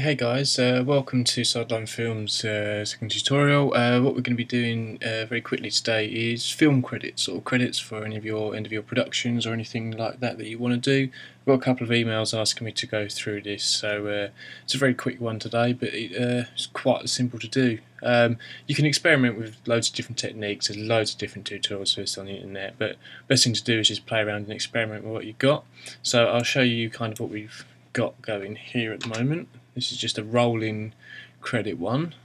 Okay, hey guys, welcome to SideLine Films second tutorial. What we're going to be doing very quickly today is film credits, or credits for any of your end of your productions or anything like that you want to do. I've got a couple of emails asking me to go through this, so it's a very quick one today, but it's quite simple to do. You can experiment with loads of different techniques. There's loads of different tutorials for this on the internet, but best thing to do is just play around and experiment with what you've got. So I'll show you kind of what we've got going here at the moment. This is just a rolling credit one.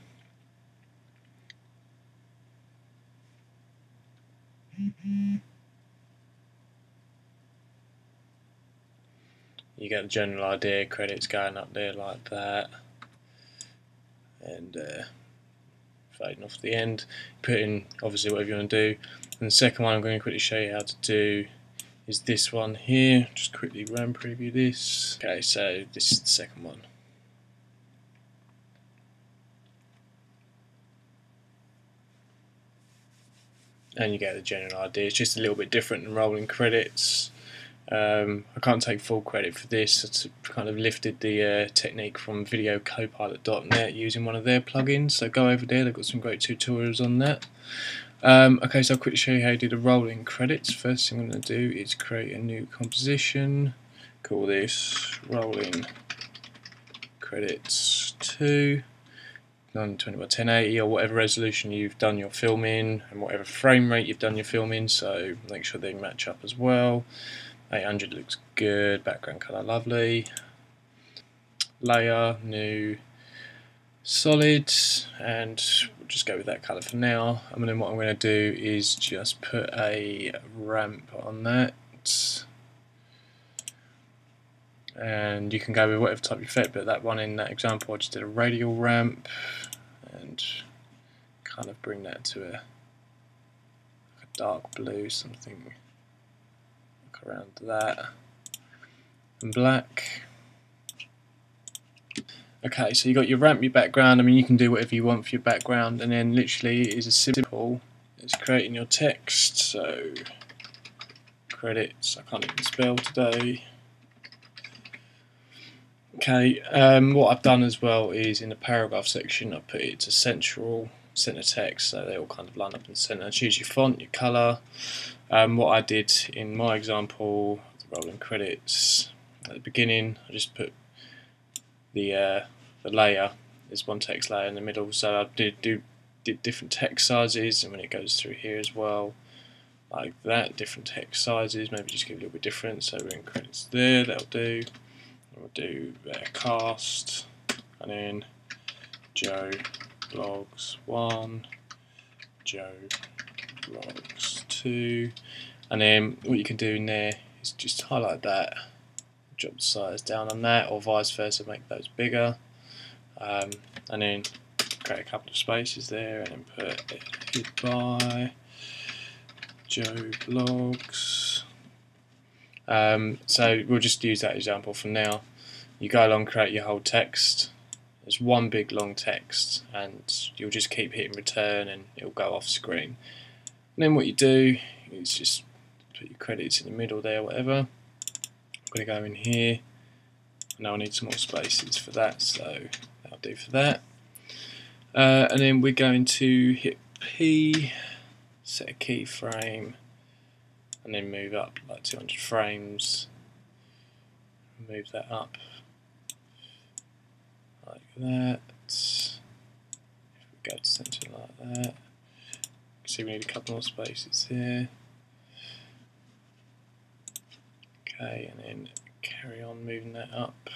You get the general idea, credits going up there like that, and fading off the end. Put in obviously whatever you want to do. And the second one I'm going to quickly show you how to do is this one here. Just quickly run preview this. Okay, so this is the second one. And you get the general idea. It's just a little bit different than rolling credits. I can't take full credit for this. It's kind of lifted the technique from videocopilot.net using one of their plugins. So go over there, they've got some great tutorials on that. Okay, so I'll quickly show you how to do the rolling credits. First thing I'm going to do is create a new composition. Call this rolling credits 2. 920 by 1080 or whatever resolution you've done your film in, and whatever frame rate you've done your film in, so make sure they match up as well. 800 looks good, background colour lovely. Layer, new, solid, and we'll just go with that colour for now. And then what I'm going to do is just put a ramp on that. And you can go with whatever type of effect, but that one in that example I just did a radial ramp, and kind of bring that to a dark blue, something like around that, and black. Okay, so you got your ramp, your background. I mean, you can do whatever you want for your background, and then literally it is as simple as creating your text. So credits, I can't even spell today. Okay, what I've done as well is in the paragraph section I put it to centre text, so they all kind of line up in the centre. Choose your font, your colour. What I did in my example, the rolling credits, at the beginning I just put the layer, there's one text layer in the middle, so I did different text sizes, and when it goes through here as well, like that, different text sizes, maybe just give it a little bit different, so we're in credits there, that'll do. We'll do cast, and then Joe Blogs 1, Joe Blogs 2, and then what you can do in there is just highlight that, drop the size down on that, or vice versa, make those bigger, and then create a couple of spaces there, and then put hit by Joe Blogs. So we'll just use that example for now. You go along, create your whole text. There's one big long text, and you'll just keep hitting return and it'll go off screen. And then what you do is just put your credits in the middle there, whatever. I'm going to go in here. Now I need some more spaces for that, so that'll do for that. And then we're going to hit P, set a keyframe, and then move up like 200 frames, move that up like that. If we go to centre like that, see we need a couple more spaces here. Okay, and then carry on moving that up,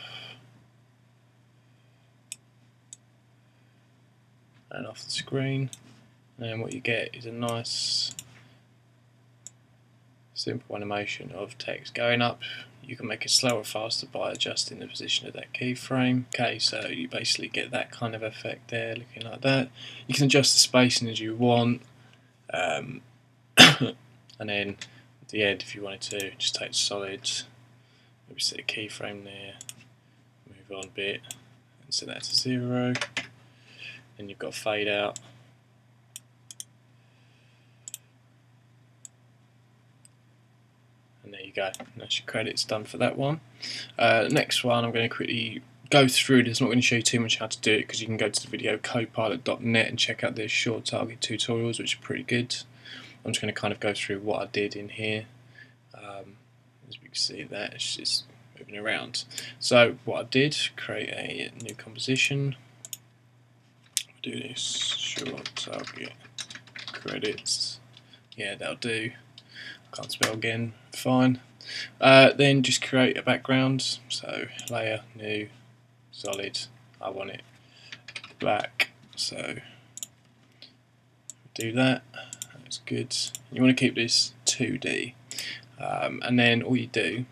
and off the screen, and what you get is a nice simple animation of text going up. You can make it slower or faster by adjusting the position of that keyframe. Okay, so you basically get that kind of effect there, looking like that. You can adjust the spacing as you want, and then at the end, if you wanted to, just take the solids, maybe set a keyframe there, move on a bit, and set that to 0. Then you've got fade out. And there you go, that's your credits done for that one. Next one, I'm going to quickly go through this. I'm not going to show you too much how to do it because you can go to the videocopilot.net and check out their short target tutorials, which are pretty good. I'm just going to kind of go through what I did in here. As we can see, that it's just moving around. So what I did, create a new composition. Do this short target credits. Yeah, that'll do. Can't spell again. Fine. Then just create a background. So layer, new, solid. I want it black. So do that. That's good. You want to keep this 2D. And then all you do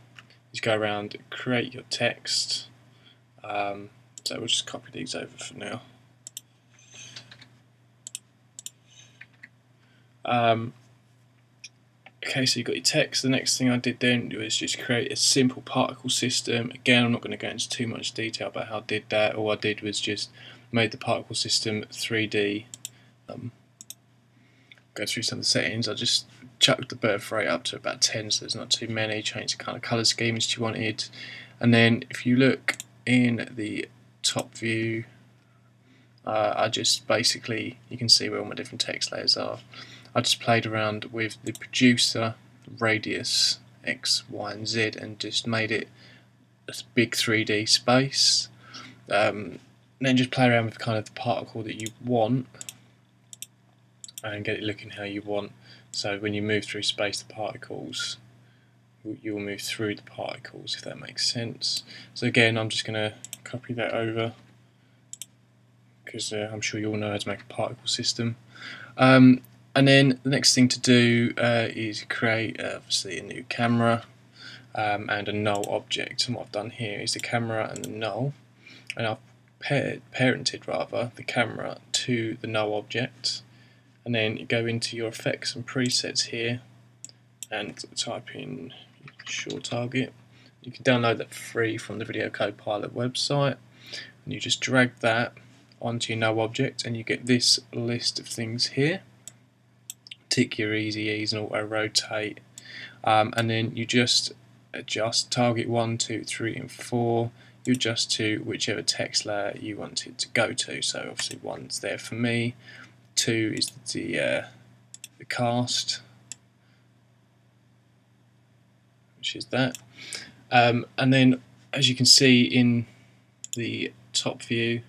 is go around, create your text. So we'll just copy these over for now. Okay, so you've got your text. The next thing I did then was just create a simple particle system. Again, I'm not going to go into too much detail about how I did that. All I did was just made the particle system 3D. Go through some of the settings. I just chucked the birth rate up to about 10, so there's not too many. Change the kind of colour schemes you wanted. And then if you look in the top view, I just basically, you can see where all my different text layers are. I just played around with the producer, radius, X, Y and Z, and just made it a big 3D space. Then just play around with kind of the particle that you want and get it looking how you want. So when you move through space, the particles, you will move through the particles, if that makes sense. So again, I'm just going to copy that over because I'm sure you all know how to make a particle system. And then the next thing to do is create obviously a new camera and a null object. And what I've done here is the camera and the null, and I've parented rather the camera to the null object. And then you go into your effects and presets here and type in short target. You can download that for free from the Video Copilot website, and you just drag that onto your null object and you get this list of things here. Tick your easy ease and auto rotate, and then you just adjust target 1, 2, 3 and 4. You adjust to whichever text layer you want it to go to. So obviously 1's there for me, 2 is the cast, which is that, and then as you can see in the top view,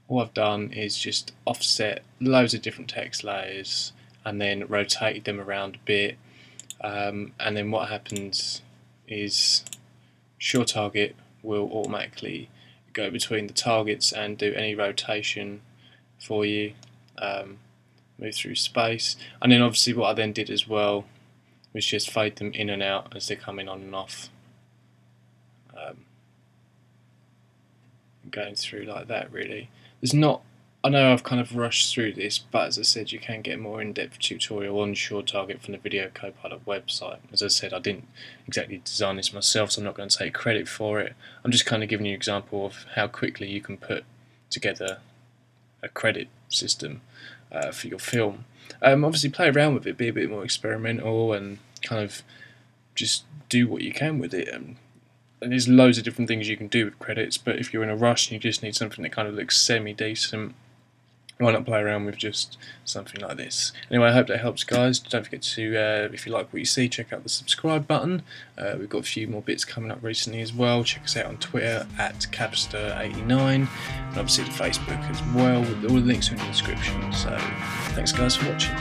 all I've done is just offset loads of different text layers and then rotated them around a bit, and then what happens is short target will automatically go between the targets and do any rotation for you, move through space. And then obviously what I then did as well was just fade them in and out as they're coming on and off, going through like that. Really, there's not, I know I've kind of rushed through this, but as I said, you can get a more in-depth tutorial on short target from the Video Copilot website. As I said, I didn't exactly design this myself, so I'm not going to take credit for it. I'm just kind of giving you an example of how quickly you can put together a credit system for your film. Obviously play around with it, be a bit more experimental and kind of just do what you can with it. And there's loads of different things you can do with credits, but if you're in a rush and you just need something that kind of looks semi-decent, why not play around with just something like this? Anyway, I hope that helps, guys. Don't forget to, if you like what you see, check out the subscribe button. We've got a few more bits coming up recently as well. Check us out on Twitter at Capster89, and obviously the Facebook as well. All the links are in the description. So thanks, guys, for watching.